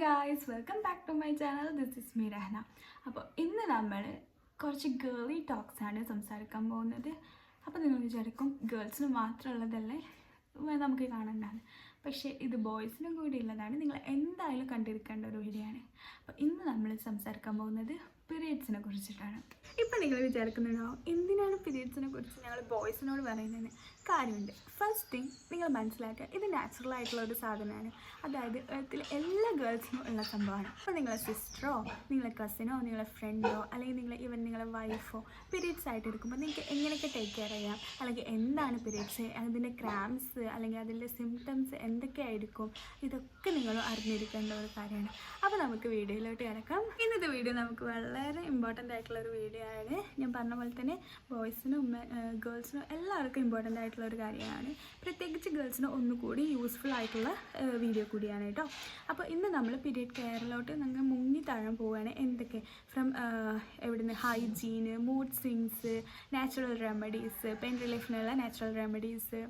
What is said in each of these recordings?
Guys, welcome back to my channel. This is me Rahana. അപ്പോൾ ഇന്ന് നമ്മൾ കുറച്ച് ഗേളി ടോക്സാണ് സംസാരിക്കാൻ പോകുന്നത്. അപ്പോൾ നിങ്ങൾ വിചാരിക്കും ഗേൾസിന് മാത്രമുള്ളതല്ലേ നമുക്ക് കാണേണ്ടതാണ്, പക്ഷേ ഇത് ബോയ്സിനും കൂടി ഉള്ളതാണ്. നിങ്ങൾ എന്തായാലും കണ്ടിരിക്കേണ്ട ഒരു വീഡിയോ ആണ്. അപ്പോൾ ഇന്ന് നമ്മൾ സംസാരിക്കാൻ പോകുന്നത് പീരിയഡ്സിനെ കുറിച്ചിട്ടാണ്. ഇപ്പം നിങ്ങൾ വിചാരിക്കുന്നുണ്ടാവും എന്തിനാണ് പീരിയഡ്സിനെ കുറിച്ച് ഞങ്ങൾ ബോയ്സിനോട് പറയുന്നതിന്. കാര്യമുണ്ട്. ഫസ്റ്റ് തിങ് നിങ്ങൾ മനസ്സിലാക്കുക, ഇത് നാച്ചുറൽ ആയിട്ടുള്ള ഒരു സാധനമാണ്. അതായത് എർത്തിലെ എല്ലാ ഗേൾസിനും ഉള്ള സംഭവമാണ്. അപ്പോൾ നിങ്ങളെ സിസ്റ്ററോ നിങ്ങളെ കസിനോ നിങ്ങളെ ഫ്രണ്ടോ അല്ലെങ്കിൽ നിങ്ങളെ വൈഫോ പീരിയഡ്സ് ആയിട്ട് എടുക്കുമ്പോൾ നിങ്ങൾക്ക് എങ്ങനെയൊക്കെ ടേക്ക് കെയർ ചെയ്യാം, അല്ലെങ്കിൽ എന്താണ് പീരിയഡ്സ്, അതിൻ്റെ ക്രാംസ് അല്ലെങ്കിൽ അതിൻ്റെ സിംറ്റംസ് എന്തൊക്കെയായിരിക്കും, ഇതൊക്കെ നിങ്ങൾ അറിഞ്ഞിരിക്കേണ്ട ഒരു കാര്യമാണ്. അപ്പോൾ നമുക്ക് വീഡിയോയിലോട്ട് കിടക്കാം. ഇന്നത്തെ വീഡിയോ നമുക്ക് വളരെ ഇമ്പോർട്ടൻ്റ് ആയിട്ടുള്ള ഒരു വീഡിയോ ആണ്. ഞാൻ പറഞ്ഞ പോലെ തന്നെ ബോയ്സിനും ഗേൾസിനും എല്ലാവർക്കും ഇമ്പോർട്ടൻ്റ് ആയിട്ടുള്ള ഒരു കാര്യമാണ്. പ്രത്യേകിച്ച് ഗേൾസിന് ഒന്നുകൂടി യൂസ്ഫുൾ ആയിട്ടുള്ള വീഡിയോ കൂടിയാണ് കേട്ടോ. അപ്പോൾ ഇന്ന് നമ്മൾ പീരിയഡ് കെയറിലോട്ട് നമ്മൾ മുങ്ങി താഴാൻ പോവുകയാണ്. എന്തൊക്കെ എവിടുന്ന് ഹൈജീന്, mood swings, natural remedies, pain റിലീഫിനുള്ള നാച്ചുറൽ റെമഡീസ്,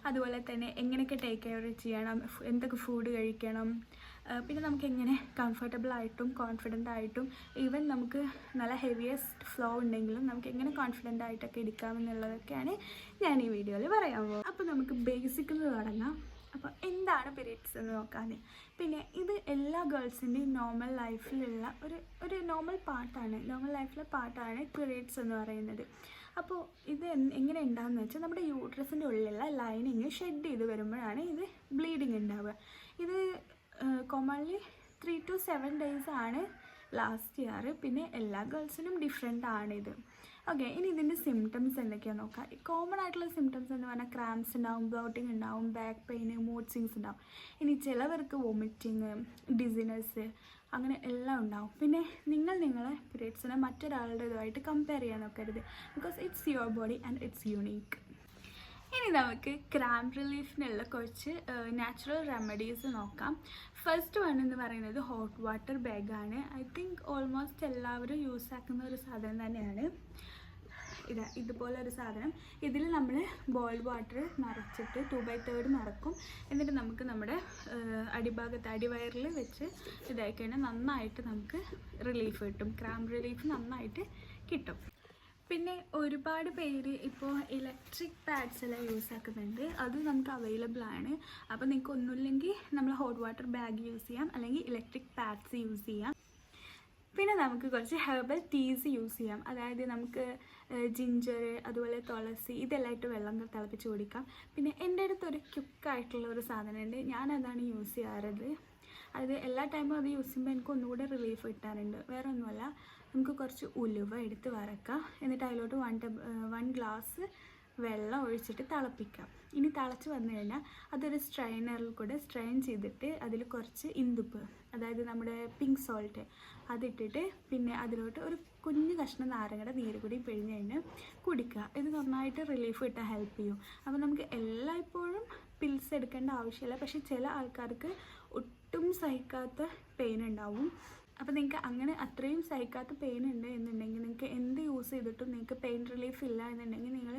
അതുപോലെ തന്നെ എങ്ങനെയൊക്കെ ടേക്ക് കെയർ ചെയ്യണം, എന്തൊക്കെ ഫുഡ് കഴിക്കണം, പിന്നെ നമുക്ക് എങ്ങനെ കംഫർട്ടബിളായിട്ടും കോൺഫിഡൻ്റ് ആയിട്ടും ഈവൻ നമുക്ക് നല്ല ഹെവിയസ്റ്റ് ഫ്ലോ ഉണ്ടെങ്കിലും നമുക്ക് എങ്ങനെ കോൺഫിഡൻ്റ് ആയിട്ടൊക്കെ എടുക്കാമെന്നുള്ളതൊക്കെയാണ് ഞാൻ ഈ വീഡിയോയിൽ പറയാൻ പോകുന്നത്. അപ്പോൾ നമുക്ക് ബേസിക്കിൽ നിന്ന് തുടങ്ങാം. അപ്പോൾ എന്താണ് പീരിയഡ്സ് എന്ന് നോക്കാൻ. പിന്നെ ഇത് എല്ലാ ഗേൾസിൻ്റെയും നോർമൽ ലൈഫിലുള്ള ഒരു നോർമൽ ലൈഫിലെ പാർട്ടാണ് പീരിയഡ്സ് എന്ന് പറയുന്നത്. അപ്പോൾ ഇത് എങ്ങനെ ഉണ്ടാകുമെന്ന് വെച്ചാൽ നമ്മുടെ യൂട്രസിൻ്റെ ഉള്ളിലുള്ള ലൈനിങ് ഷെഡ് ചെയ്ത് വരുമ്പോഴാണ് ഇത് ബ്ലീഡിങ് ഉണ്ടാവുക. ഇത് കോമൺലി 3 to 7 days ആണ് ലാസ്റ്റ് ചെയ്യാറ്. പിന്നെ എല്ലാ ഗേൾസിനും ഡിഫറെൻ്റ് ആണിത്. ഓക്കെ, ഇനി ഇതിൻ്റെ സിംറ്റംസ് എന്തൊക്കെയാണെന്ന് നോക്കാം. കോമൺ ആയിട്ടുള്ള സിംറ്റംസ് എന്ന് പറഞ്ഞാൽ ക്രാംസ് ഉണ്ടാവും, ബ്ലോട്ടിങ് ഉണ്ടാവും, ബാക്ക് പെയിന്, മൂഡ് സ്വിങ്സ് ഉണ്ടാവും. ഇനി ചിലവർക്ക് വോമിറ്റിങ്, ഡിസിനെസ്, അങ്ങനെ എല്ലാം ഉണ്ടാവും. പിന്നെ നിങ്ങളെ പീരിയഡ്സിനെ മറ്റൊരാളുടെ ഇതുമായിട്ട് കമ്പയർ ചെയ്യാൻ നോക്കരുത്. Because it's your body and it's unique. ഇനി നമുക്ക് ക്രാംപ് റിലീഫിനുള്ള കുറച്ച് നാച്ചുറൽ റെമഡീസ് നോക്കാം. ഫസ്റ്റ് വൺ എന്ന് പറയുന്നത് ഹോട്ട് വാട്ടർ ബാഗാണ്. ഐ തിങ്ക് ഓൾമോസ്റ്റ് എല്ലാവരും യൂസ് ആക്കുന്ന ഒരു സാധനം തന്നെയാണ്. ഇതുപോലൊരു സാധനം. ഇതിൽ നമ്മൾ ബോയിൽഡ് വാട്ടർ നിറച്ചിട്ട് 2/3 നിറക്കും. എന്നിട്ട് നമുക്ക് നമ്മുടെ അടിഭാഗത്ത് അടിവയറിൽ വെച്ച് ഇതായിക്കഴിഞ്ഞാൽ നന്നായിട്ട് നമുക്ക് റിലീഫ് കിട്ടും. ക്രാംപ് റിലീഫ് നന്നായിട്ട് കിട്ടും. പിന്നെ ഒരുപാട് പേര് ഇപ്പോൾ ഇലക്ട്രിക് പാഡ്സ് എല്ലാം യൂസ് ആക്കുന്നുണ്ട്. അത് നമുക്ക് അവൈലബിൾ ആണ്. അപ്പോൾ നിങ്ങൾക്ക് ഒന്നുമില്ലെങ്കിൽ നമ്മൾ ഹോട്ട് വാട്ടർ ബാഗ് യൂസ് ചെയ്യാം, അല്ലെങ്കിൽ ഇലക്ട്രിക് പാഡ്സ് യൂസ് ചെയ്യാം. പിന്നെ നമുക്ക് കുറച്ച് ഹെർബൽ ടീസ് യൂസ് ചെയ്യാം. അതായത് നമുക്ക് ജിഞ്ചർ, അതുപോലെ തുളസി, ഇതെല്ലാം ഇട്ട് വെള്ളം തിളപ്പിച്ച് കുടിക്കാം. പിന്നെ എൻ്റെ അടുത്തൊരു ക്യുക്കായിട്ടുള്ള ഒരു സാധനമുണ്ട്, ഞാനതാണ് യൂസ് ചെയ്യാറുള്ളത്. അത് എല്ലാ ടൈമും അത് യൂസ് ചെയ്യുമ്പോൾ എനിക്ക് ഒന്നുകൂടെ റിലീഫ് കിട്ടാറുണ്ട്. വേറെ ഒന്നുമല്ല, നമുക്ക് കുറച്ച് ഉലുവ എടുത്ത് വറക്കാം. എന്നിട്ട് അതിലോട്ട് 1 ഗ്ലാസ് വെള്ളം ഒഴിച്ചിട്ട് തിളപ്പിക്കാം. ഇനി തിളച്ച് വന്നു കഴിഞ്ഞാൽ അതൊരു സ്ട്രെയിനറിൽ കൂടെ സ്ട്രെയിൻ ചെയ്തിട്ട് അതിൽ കുറച്ച് ഇന്ദുപ്പ്, അതായത് നമ്മുടെ പിങ്ക് സോൾട്ട്, അതിട്ടിട്ട് പിന്നെ അതിലോട്ട് ഒരു കുഞ്ഞു കഷ്ണം നാരങ്ങയുടെ നീര് കൂടി പിഴിഞ്ഞ് കഴിഞ്ഞ് കുടിക്കുക. ഇത് നന്നായിട്ട് റിലീഫ് കിട്ടാൻ ഹെൽപ്പ് ചെയ്യും. അപ്പോൾ നമുക്ക് എല്ലായ്പ്പോഴും പിൽസ് എടുക്കേണ്ട ആവശ്യമില്ല. പക്ഷേ ചില ആൾക്കാർക്ക് ഒട്ടും സഹിക്കാത്ത പെയിൻ ഉണ്ടാവും. അപ്പോൾ നിങ്ങൾക്ക് അങ്ങനെ അത്രയും സഹിക്കാത്ത പെയിൻ ഉണ്ട് എന്നുണ്ടെങ്കിൽ, നിങ്ങൾക്ക് എന്ത് യൂസ് ചെയ്തിട്ടും നിങ്ങൾക്ക് പെയിൻ റിലീഫ് ഇല്ല എന്നുണ്ടെങ്കിൽ നിങ്ങൾ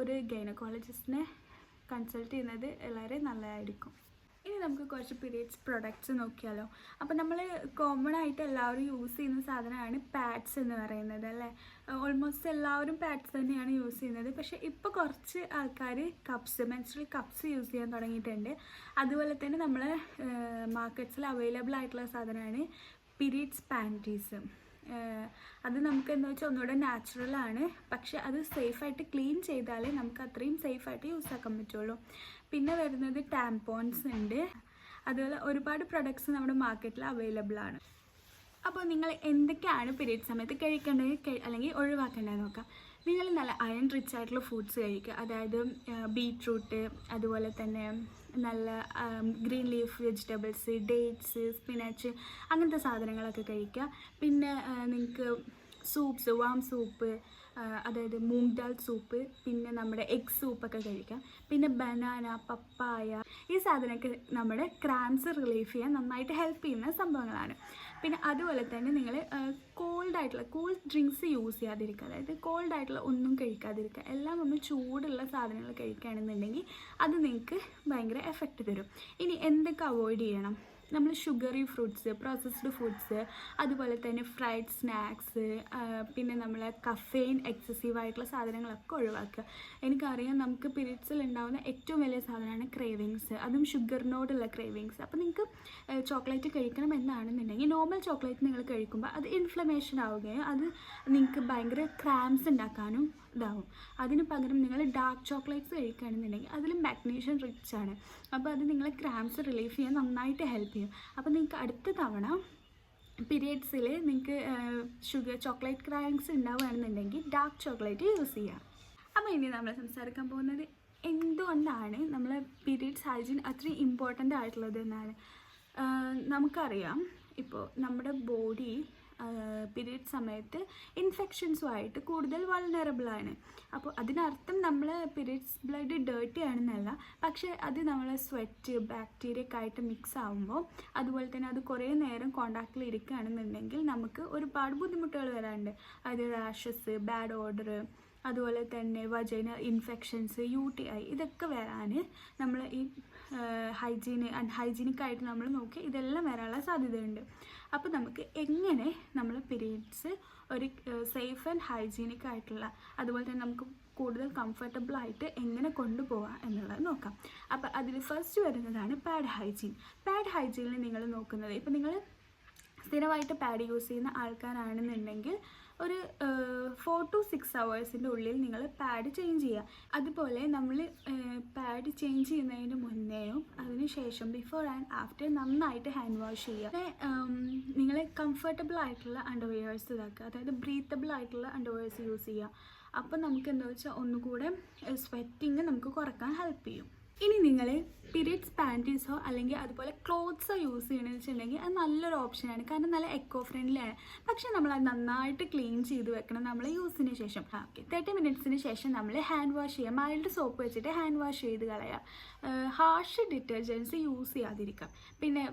ഒരു ഗൈനക്കോളജിസ്റ്റിനെ കൺസൾട്ട് ചെയ്യുന്നത് വളരെ നല്ലതായിരിക്കും. ഇനി നമുക്ക് കുറച്ച് പീരിയഡ്സ് പ്രൊഡക്ട്സ് നോക്കിയാലോ. അപ്പോൾ നമ്മൾ കോമൺ ആയിട്ട് എല്ലാവരും യൂസ് ചെയ്യുന്ന സാധനമാണ് പാഡ്സ് എന്ന് പറയുന്നത്, അല്ലേ? ഓൾമോസ്റ്റ് എല്ലാവരും പാഡ്സ് തന്നെയാണ് യൂസ് ചെയ്യുന്നത്. പക്ഷേ ഇപ്പോൾ കുറച്ച് ആൾക്കാർ മെൻസ്ട്രൽ കപ്സ് യൂസ് ചെയ്യാൻ തുടങ്ങിയിട്ടുണ്ട്. അതുപോലെ തന്നെ നമ്മൾ മാർക്കറ്റ്സിൽ അവൈലബിൾ ആയിട്ടുള്ള സാധനമാണ് പീരിയഡ്സ് പാൻറ്റീസ്. അത് നമുക്ക് എന്താ വെച്ചാൽ ഒന്നുകൂടെ നാച്ചുറലാണ്, പക്ഷെ അത് സേഫായിട്ട് ക്ലീൻ ചെയ്താലേ നമുക്ക് അത്രയും സേഫായിട്ട് യൂസ് ആക്കാൻ പറ്റുള്ളൂ. പിന്നെ വരുന്നത് ടാംപോൺസ് ഉണ്ട്. അതുപോലെ ഒരുപാട് പ്രൊഡക്ട്സ് നമ്മുടെ മാർക്കറ്റിൽ അവൈലബിൾ ആണ്. അപ്പോൾ നിങ്ങൾ എന്തൊക്കെയാണ് പീരിയഡ് സമയത്ത് കഴിക്കേണ്ടത് അല്ലെങ്കിൽ ഒഴിവാക്കേണ്ടത് നോക്കാം. നിങ്ങൾ നല്ല അയൺ റിച്ച് ആയിട്ടുള്ള ഫുഡ്സ് കഴിക്കുക. അതായത് ബീട്രൂട്ട്, അതുപോലെ തന്നെ നല്ല green leaf vegetables, dates, spinach, അങ്ങനത്തെ സാധനങ്ങളൊക്കെ കഴിക്കുക. പിന്നെ നിങ്ങൾക്ക് സൂപ്പ്സ്, വാം സൂപ്പ്, അതായത് മൂങ് ദാൽ സൂപ്പ്, പിന്നെ നമ്മുടെ എഗ് സൂപ്പൊക്കെ കഴിക്കാം. പിന്നെ ബനാന, പപ്പായ, ഈ സാധനമൊക്കെ നമ്മുടെ ക്രാംസ് റിലീഫ് ചെയ്യാൻ നന്നായിട്ട് ഹെൽപ്പ് ചെയ്യുന്ന സംഭവങ്ങളാണ്. പിന്നെ അതുപോലെ തന്നെ നിങ്ങൾ കൂൾ ഡ്രിങ്ക്സ് യൂസ് ചെയ്യാതിരിക്കുക. അതായത് കോൾഡായിട്ടുള്ള ഒന്നും കഴിക്കാതിരിക്കുക. എല്ലാം ഒന്ന് ചൂടുള്ള സാധനങ്ങൾ കഴിക്കുകയാണെന്നുണ്ടെങ്കിൽ അത് നിങ്ങൾക്ക് ഭയങ്കര എഫക്റ്റ് തരും. ഇനി എന്തൊക്കെ അവോയ്ഡ് ചെയ്യണം? നമ്മൾ ഷുഗറി ഫ്രൂട്ട്സ്, പ്രോസസ്ഡ് ഫുഡ്സ്, അതുപോലെ തന്നെ ഫ്രൈഡ് സ്നാക്സ്, പിന്നെ നമ്മൾ കഫെയിൻ എക്സസീവായിട്ടുള്ള സാധനങ്ങളൊക്കെ ഒഴിവാക്കുക. എനിക്കറിയാം നമുക്ക് പീരീഡ്സിൽ ഉണ്ടാകുന്ന ഏറ്റവും വലിയ സാധനമാണ് ക്രേവിങ്സ്, അതും ഷുഗറിനോടുള്ള ക്രേവിങ്സ്. അപ്പോൾ നിങ്ങൾക്ക് ചോക്ലേറ്റ് കഴിക്കണം എന്നാണെന്നുണ്ടെങ്കിൽ നോർമൽ ചോക്ലേറ്റ് നിങ്ങൾ കഴിക്കുമ്പോൾ അത് ഇൻഫ്ലമേഷൻ ആവുകയും അത് നിങ്ങൾക്ക് ഭയങ്കര ക്രാംസ് ഉണ്ടാക്കാനും ഇതാവും. അതിന് പകരം നിങ്ങൾ ഡാർക്ക് ചോക്ലേറ്റ്സ് കഴിക്കുകയാണെന്നുണ്ടെങ്കിൽ അതിൽ മാഗ്നീഷ്യം റിച്ച് ആണ്. അപ്പോൾ അത് നിങ്ങളെ ക്രാംസ് റിലീഫ് ചെയ്യാൻ നന്നായിട്ട് ഹെൽപ്പ് ചെയ്യും. അപ്പോൾ നിങ്ങൾക്ക് അടുത്ത തവണ പീരിയഡ്സിൽ നിങ്ങൾക്ക് ചോക്ലേറ്റ് ക്രാംസ് ഉണ്ടാവുകയാണെന്നുണ്ടെങ്കിൽ ഡാർക്ക് ചോക്ലേറ്റ് യൂസ് ചെയ്യാം. അപ്പോൾ ഇനി നമ്മൾ സംസാരിക്കാൻ പോകുന്നത് എന്തുകൊണ്ടാണ് നമ്മൾ പീരിയഡ്സ് ഹൈജീൻ അത്രയും ഇമ്പോർട്ടൻ്റ് ആയിട്ടുള്ളത് എന്നാണ്. നമുക്കറിയാം ഇപ്പോൾ നമ്മുടെ ബോഡി പീരിയഡ് സമയത്ത് ഇൻഫെക്ഷൻസുമായിട്ട് കൂടുതൽ വൾനറബിളാണ്. അപ്പോൾ അതിനർത്ഥം നമ്മൾ പീരിയഡ്സ് ബ്ലഡ് ഡേർട്ടി ആണെന്നല്ല, പക്ഷേ അത് നമ്മൾ സ്വെറ്റ് ബാക്ടീരിയ ഒക്കെ ആയിട്ട് മിക്സ് ആകുമ്പോൾ, അതുപോലെ തന്നെ അത് കുറേ നേരം കോണ്ടാക്റ്റിൽ ഇരിക്കുകയാണെന്നുണ്ടെങ്കിൽ നമുക്ക് ഒരുപാട് ബുദ്ധിമുട്ടുകൾ വരാറുണ്ട്. അതായത് റാഷസ്, ബാഡ് ഓർഡർ, അതുപോലെ തന്നെ വജൈന ഇൻഫെക്ഷൻസ്, UTI ഇതൊക്കെ വരാൻ നമ്മൾ ഈ അൺഹൈജീനിക്കായിട്ട് നമ്മൾ നോക്കി ഇതെല്ലാം വരാനുള്ള സാധ്യതയുണ്ട്. അപ്പോൾ നമുക്ക് എങ്ങനെ നമ്മൾ പീരീഡ്സ് ഒരു സേഫ് ആൻഡ് ഹൈജീനിക് ആയിട്ടുള്ള, അതുപോലെ തന്നെ നമുക്ക് കൂടുതൽ കംഫർട്ടബിളായിട്ട് എങ്ങനെ കൊണ്ടുപോകാം എന്നുള്ളത് നോക്കാം. അപ്പോൾ അതിൽ ഫസ്റ്റ് വരുന്നതാണ് പാഡ് ഹൈജീൻ. പാഡ് ഹൈജീനിൽ നിങ്ങൾ നോക്കുന്നത്, ഇപ്പോൾ നിങ്ങൾ സ്ഥിരമായിട്ട് പാഡ് യൂസ് ചെയ്യുന്ന ആൾക്കാരാണെന്നുണ്ടെങ്കിൽ ഒരു 4 to 6 hours ഉള്ളിൽ നിങ്ങൾ പാഡ് ചേഞ്ച് ചെയ്യുക. അതുപോലെ നമ്മൾ പാഡ് ചേഞ്ച് ചെയ്യുന്നതിന് മുന്നേയും അതിന് ശേഷം ബിഫോർ ആൻഡ് ആഫ്റ്റർ നന്നായിട്ട് ഹാൻഡ് വാഷ് ചെയ്യുക. നിങ്ങൾ കംഫർട്ടബിൾ ആയിട്ടുള്ള അണ്ടർവെയേഴ്സ് ഇതാക്കുക, അതായത് ബ്രീത്തബിൾ ആയിട്ടുള്ള അണ്ടർവെയേഴ്സ് യൂസ് ചെയ്യുക. അപ്പോൾ നമുക്ക് എന്താ വെച്ചാൽ ഒന്നുകൂടെ സ്വെറ്റിങ് നമുക്ക് കുറക്കാൻ ഹെൽപ്പ് ചെയ്യും. ഇനി നിങ്ങൾ പീരിയഡ്സ് പാൻറ്റീസോ അല്ലെങ്കിൽ അതുപോലെ ക്ലോത്ത്സോ യൂസ് ചെയ്യണമെന്ന് വെച്ചിട്ടുണ്ടെങ്കിൽ അത് നല്ലൊരു ഓപ്ഷനാണ്. കാരണം നല്ല എക്കോ ഫ്രണ്ട്ലി ആണ്. പക്ഷേ നമ്മളത് നന്നായിട്ട് ക്ലീൻ ചെയ്ത് വെക്കണം നമ്മൾ യൂസിന് ശേഷം. 30 minutesന് ശേഷം നമ്മൾ ഹാൻഡ് വാഷ് ചെയ്യുക. മൈൽഡ് സോപ്പ് വെച്ചിട്ട് ഹാൻഡ് വാഷ് ചെയ്ത് കളയുക. ഹാർഷ് ഡിറ്റർജൻസ് യൂസ് ചെയ്യാതിരിക്കാം. പിന്നെ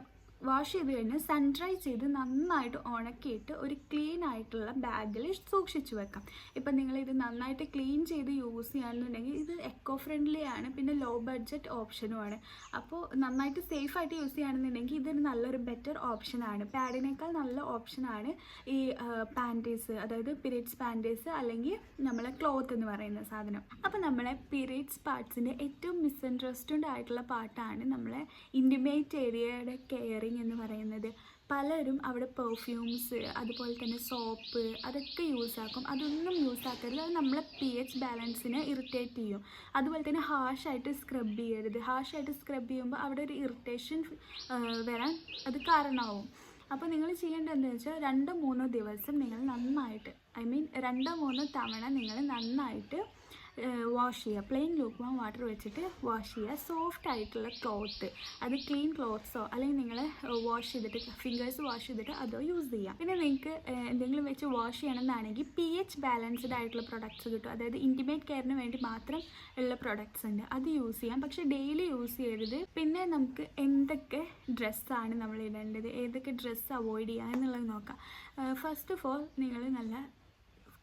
വാഷ് ചെയ്ത് കഴിഞ്ഞ് സൺ ഡ്രൈ ചെയ്ത് നന്നായിട്ട് ഉണക്കിയിട്ട് ഒരു ക്ലീൻ ആയിട്ടുള്ള ബാഗിൽ സൂക്ഷിച്ചു വെക്കാം. ഇപ്പം നിങ്ങളിത് നന്നായിട്ട് ക്ലീൻ ചെയ്ത് യൂസ് ചെയ്യുകയാണെന്നുണ്ടെങ്കിൽ ഇത് എക്കോ ഫ്രണ്ട്ലി ആണ്, പിന്നെ ലോ ബഡ്ജറ്റ് ഓപ്ഷനുമാണ്. അപ്പോൾ നന്നായിട്ട് സേഫായിട്ട് യൂസ് ചെയ്യുകയാണെന്നുണ്ടെങ്കിൽ ഇതൊരു നല്ലൊരു ബെറ്റർ ഓപ്ഷനാണ്. പാഡിനേക്കാൾ നല്ല ഓപ്ഷനാണ് ഈ പാൻറ്റീസ്, അതായത് പീരിയഡ്സ് പാൻറ്റീസ് അല്ലെങ്കിൽ നമ്മളെ ക്ലോത്ത് എന്ന് പറയുന്ന സാധനം. അപ്പോൾ നമ്മളെ പീരിയഡ്സ് പാർട്സിൻ്റെ ഏറ്റവും മിസ്അണ്ടർസ്റ്റുഡ് ആയിട്ടുള്ള പാർട്ടാണ് നമ്മളെ ഇൻറ്റിമേറ്റ് ഏരിയയുടെ കെയറിങ് എന്ന് പറയുന്നത്. പലരും അവിടെ പെർഫ്യൂംസ്, അതുപോലെ തന്നെ സോപ്പ് അതൊക്കെ യൂസ് ആക്കും. അതൊന്നും യൂസ് ആക്കരുത്. അത് നമ്മളെ pH ബാലൻസിനെ ഇറിറ്റേറ്റ് ചെയ്യും. അതുപോലെ തന്നെ ഹാർഷായിട്ട് സ്ക്രബ് ചെയ്യരുത്. ഹാർഷായിട്ട് സ്ക്രബ് ചെയ്യുമ്പോൾ അവിടെ ഒരു ഇറിറ്റേഷൻ വരാൻ അത് കാരണമാവും. അപ്പോൾ നിങ്ങൾ ചെയ്യേണ്ടത് എന്താണെന്ന് വെച്ചാൽ 2-3 ദിവസം നിങ്ങൾ നന്നായിട്ട്, 2-3 തവണ നിങ്ങൾ നന്നായിട്ട് വാഷ് ചെയ്യുക. പ്ലെയിൻ ലൂക്ക്വാം വാട്ടർ വെച്ചിട്ട് വാഷ് ചെയ്യുക. സോഫ്റ്റ് ആയിട്ടുള്ള ക്ലോത്ത്, അത് ക്ലീൻ ക്ലോത്ത്സോ അല്ലെങ്കിൽ നിങ്ങൾ വാഷ് ചെയ്തിട്ട് ഫിംഗേഴ്സ് വാഷ് ചെയ്തിട്ട് അതോ യൂസ് ചെയ്യാം. പിന്നെ നിങ്ങൾക്ക് എന്തെങ്കിലും വെച്ച് വാഷ് ചെയ്യണമെന്നാണെങ്കിൽ pH ബാലൻസ്ഡ് ആയിട്ടുള്ള പ്രൊഡക്ട്സ് കിട്ടും. അതായത് ഇൻറ്റിമേറ്റ് കെയറിന് വേണ്ടി മാത്രം ഉള്ള പ്രൊഡക്ട്സ് ഉണ്ട്, അത് യൂസ് ചെയ്യാം. പക്ഷേ ഡെയിലി യൂസ് ചെയ്യരുത്. പിന്നെ നമുക്ക് എന്തൊക്കെ ഡ്രസ്സാണ് നമ്മൾ ഇടേണ്ടത്, ഏതൊക്കെ ഡ്രസ്സ് അവോയ്ഡ് ചെയ്യുക എന്നുള്ളത് നോക്കാം. ഫസ്റ്റ് ഓഫ് ഓൾ നിങ്ങൾ നല്ല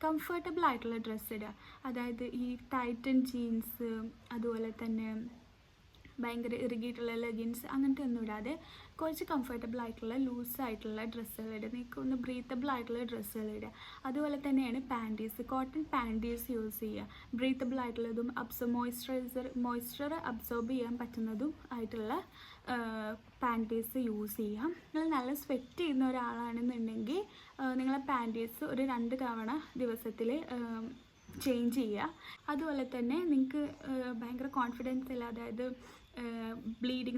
കംഫർട്ടബിൾ ആയിട്ടുള്ള ഡ്രസ്സ് ഇടുക. അതായത് ഈ ടൈറ്റൻ ജീൻസ്, അതുപോലെ തന്നെ ഭയങ്കര ഇറുകിയിട്ടുള്ള ലെഗിൻസ് അങ്ങനത്തെ ഒന്നും ഇടാതെ കുറച്ച് കംഫർട്ടബിൾ ആയിട്ടുള്ള ലൂസായിട്ടുള്ള ഡ്രസ്സുകൾ ഇടുക. നിങ്ങൾക്ക് ഒന്ന് ബ്രീത്തബിൾ ആയിട്ടുള്ള ഡ്രസ്സുകൾ ഇടുക. അതുപോലെ തന്നെയാണ് പാൻറ്റീസ്, കോട്ടൺ പാൻറ്റീസ് യൂസ് ചെയ്യുക. ബ്രീത്തബിൾ ആയിട്ടുള്ളതും മോയ്സ്ചർ അബ്സോർബ് ചെയ്യാൻ പറ്റുന്നതും ആയിട്ടുള്ള പാൻറ്റീസ് യൂസ് ചെയ്യാം. നിങ്ങൾ നല്ല സ്വെറ്റ് ചെയ്യുന്ന ഒരാളാണെന്നുണ്ടെങ്കിൽ നിങ്ങളെ പാൻറ്റീസ് ഒരു 2 തവണ ദിവസത്തിൽ ചേഞ്ച് ചെയ്യുക. അതുപോലെ തന്നെ നിങ്ങൾക്ക് ഭയങ്കര കോൺഫിഡൻസ് ഇല്ല, അതായത്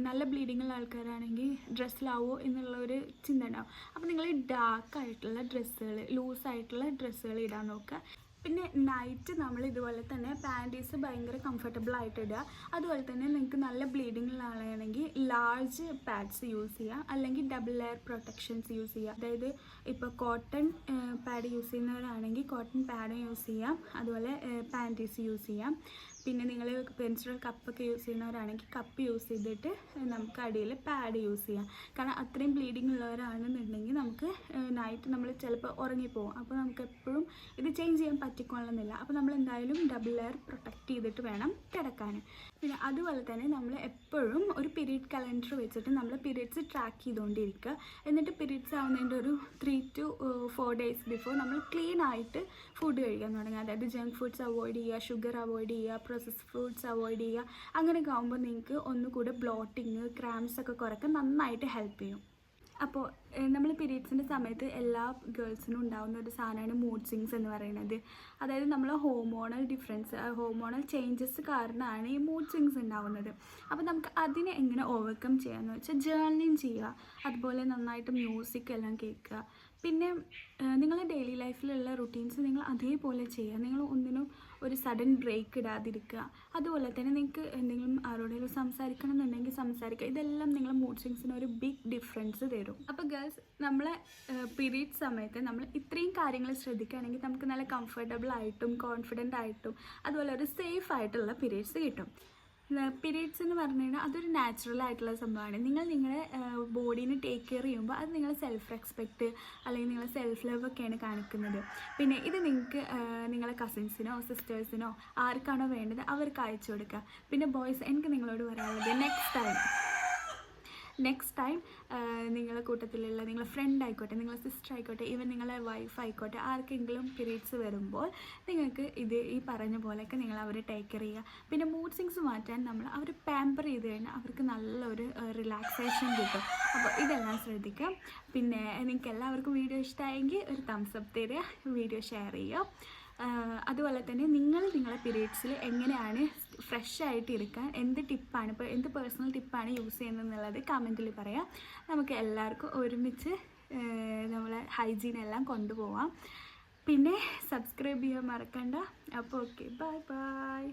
നല്ല ബ്ലീഡിങ്ങുള്ള ആൾക്കാരാണെങ്കിൽ ഡ്രസ്സിലാവോ എന്നുള്ളൊരു ചിന്ത ഉണ്ടാവും. അപ്പോൾ നിങ്ങൾ ഡാർക്കായിട്ടുള്ള ഡ്രസ്സുകൾ, ലൂസായിട്ടുള്ള ഡ്രസ്സുകൾ ഇടാൻ നോക്കുക. പിന്നെ നൈറ്റ് നമ്മൾ ഇതുപോലെ തന്നെ പാൻറ്റീസ് ഭയങ്കര കംഫർട്ടബിൾ ആയിട്ട് ഇടുക. അതുപോലെ തന്നെ നിങ്ങൾക്ക് നല്ല ബ്ലീഡിങ്ങുള്ള ആളാണെങ്കിൽ ലാർജ് പാഡ്സ് യൂസ് ചെയ്യുക, അല്ലെങ്കിൽ ഡബിൾ ലെയർ പ്രൊട്ടക്ഷൻസ് യൂസ് ചെയ്യുക. അതായത് ഇപ്പോൾ കോട്ടൺ പാഡ് യൂസ് ചെയ്യുന്നവരാണെങ്കിൽ കോട്ടൺ പാഡ് യൂസ് ചെയ്യാം, അതുപോലെ പാൻറ്റീസ് യൂസ് ചെയ്യാം. പിന്നെ നിങ്ങൾ പെൻസിൽ കപ്പൊക്കെ യൂസ് ചെയ്യുന്നവരാണെങ്കിൽ കപ്പ് യൂസ് ചെയ്തിട്ട് നമുക്ക് അടിയിൽ പാഡ് യൂസ് ചെയ്യാം. കാരണം അത്രയും ബ്ലീഡിങ് ഉള്ളവരാണെന്നുണ്ടെങ്കിൽ നമുക്ക് നൈറ്റ് നമ്മൾ ചിലപ്പോൾ ഉറങ്ങിപ്പോകും. അപ്പോൾ നമുക്ക് എപ്പോഴും ഇത് ചേഞ്ച് ചെയ്യാൻ പറ്റിക്കൊള്ളുന്നില്ല. അപ്പോൾ നമ്മൾ എന്തായാലും ഡബിൾ ലെയർ പ്രൊട്ടക്റ്റ് ചെയ്തിട്ട് വേണം കിടക്കാൻ. പിന്നെ അതുപോലെ തന്നെ നമ്മൾ എപ്പോഴും ഒരു പീരീഡ് കലണ്ടർ വെച്ചിട്ട് നമ്മൾ പീരീഡ്സ് ട്രാക്ക് ചെയ്തുകൊണ്ടിരിക്കുക. എന്നിട്ട് പീരീഡ്സ് ആവുന്നതിൻ്റെ ഒരു 3 to 4 days ബിഫോർ നമ്മൾ ക്ലീൻ ആയിട്ട് ഫുഡ് കഴിക്കാൻ തുടങ്ങുക. അതായത് ജങ്ക് ഫുഡ്സ് അവോയ്ഡ് ചെയ്യുക, ഷുഗർ അവോയ്ഡ് ചെയ്യുക, പ്രോസസ്ഡ് ഫ്രൂട്ട്സ് അവോയ്ഡ് ചെയ്യുക. അങ്ങനെയൊക്കെ ആകുമ്പോൾ നിങ്ങൾക്ക് ഒന്നുകൂടെ ബ്ലോട്ടിങ്, ക്രാംസ് ഒക്കെ കുറയ്ക്കാൻ നന്നായിട്ട് ഹെൽപ്പ് ചെയ്യും. അപ്പോൾ നമ്മൾ പീരീഡ്സിൻ്റെ സമയത്ത് എല്ലാ ഗേൾസിനും ഉണ്ടാകുന്ന ഒരു സാധനമാണ് മൂഡ് സ്വിങ്സ് എന്ന് പറയുന്നത്. അതായത് നമ്മൾ ഹോർമോണൽ ചേഞ്ചസ് കാരണമാണ് ഈ മൂഡ് സ്വിങ്സ് ഉണ്ടാകുന്നത്. അപ്പോൾ നമുക്ക് അതിനെ എങ്ങനെ ഓവർകം ചെയ്യാമെന്ന് വെച്ചാൽ ജേർണിങ് ചെയ്യുക, അതുപോലെ നന്നായിട്ട് മ്യൂസിക് എല്ലാം കേൾക്കുക. പിന്നെ നിങ്ങളുടെ ഡെയിലി ലൈഫിലുള്ള റുട്ടീൻസ് നിങ്ങൾ അതേപോലെ ചെയ്യുക. നിങ്ങൾ ഒന്നിനും ഒരു സഡൻ ബ്രേക്ക് ഇടാതിരിക്കുക. അതുപോലെ തന്നെ നിങ്ങൾക്ക് എന്തെങ്കിലും ആരോടെങ്കിലും സംസാരിക്കണം എന്നുണ്ടെങ്കിൽ സംസാരിക്കുക. ഇതെല്ലാം നിങ്ങളുടെ മൂഡ് സ്വിങ്സിന് ഒരു ബിഗ് ഡിഫറൻസ് തരും. അപ്പോൾ ഗേൾസ്, നമ്മളെ പീരീഡ് സമയത്ത് നമ്മൾ ഇത്രയും കാര്യങ്ങൾ ശ്രദ്ധിക്കുകയാണെങ്കിൽ നമുക്ക് നല്ല കംഫർട്ടബിൾ ആയിട്ടും കോൺഫിഡൻ്റ് ആയിട്ടും അതുപോലെ ഒരു സേഫ് ആയിട്ടുള്ള പീരീഡ്സ് കിട്ടും. പീരീഡ്സ് എന്ന് പറഞ്ഞു കഴിഞ്ഞാൽ അതൊരു നാച്ചുറൽ ആയിട്ടുള്ള സംഭവമാണ്. നിങ്ങൾ നിങ്ങളുടെ ബോഡീനെ ടേക്ക് കെയർ ചെയ്യുമ്പോൾ അത് നിങ്ങളുടെ സെൽഫ് റെസ്പെക്റ്റ് അല്ലെങ്കിൽ നിങ്ങളുടെ സെൽഫ് ലവ് ഒക്കെയാണ് കാണിക്കുന്നത്. പിന്നെ ഇത് നിങ്ങൾക്ക് നിങ്ങളുടെ കസിൻസിനോ സിസ്റ്റേഴ്സിനോ ആർക്കാണോ വേണ്ടത് അവർക്ക് അയച്ചു കൊടുക്കുക. പിന്നെ ബോയ്സ്, എനിക്ക് നിങ്ങളോട് പറയാനുള്ളത് നെക്സ്റ്റ് ടൈം നിങ്ങളുടെ കൂട്ടത്തിലുള്ള നിങ്ങളുടെ ഫ്രണ്ട് ആയിക്കോട്ടെ, നിങ്ങളുടെ സിസ്റ്റർ ആയിക്കോട്ടെ, ഈവൻ നിങ്ങളുടെ വൈഫ് ആയിക്കോട്ടെ, ആർക്കെങ്കിലും പീരീഡ്സ് വരുമ്പോൾ നിങ്ങൾക്ക് ഈ പറഞ്ഞ പോലെയൊക്കെ നിങ്ങൾ അവരെ ടേക്ക് കെയർ ചെയ്യുക. പിന്നെ മൂഡ് സ്വിങ്സ് മാറ്റാൻ നമ്മൾ അവർ പാമ്പർ ചെയ്ത് കഴിഞ്ഞാൽ അവർക്ക് നല്ലൊരു റിലാക്സേഷൻ കിട്ടും. അപ്പോൾ ഇതെല്ലാം ശ്രദ്ധിക്കാം. പിന്നെ നിങ്ങൾക്ക് എല്ലാവർക്കും വീഡിയോ ഇഷ്ടമായെങ്കിൽ ഒരു തംസ് അപ്പ് തരിക, വീഡിയോ ഷെയർ ചെയ്യുക. അതുപോലെ തന്നെ നിങ്ങളുടെ പീരീഡ്സിൽ എങ്ങനെയാണ് ഫ്രഷ് ആയിട്ട് ഇരിക്കാൻ എന്ത് പേഴ്സണൽ ടിപ്പാണ് യൂസ് ചെയ്യുന്നത് എന്നുള്ളത് കമൻറ്റിൽ പറയാം. നമുക്ക് എല്ലാവർക്കും ഒരുമിച്ച് നമ്മളെ ഹൈജീൻ എല്ലാം കൊണ്ടുപോവാം. പിന്നെ സബ്സ്ക്രൈബ് ചെയ്യാൻ മറക്കണ്ട. അപ്പോൾ ഓക്കെ, ബൈ.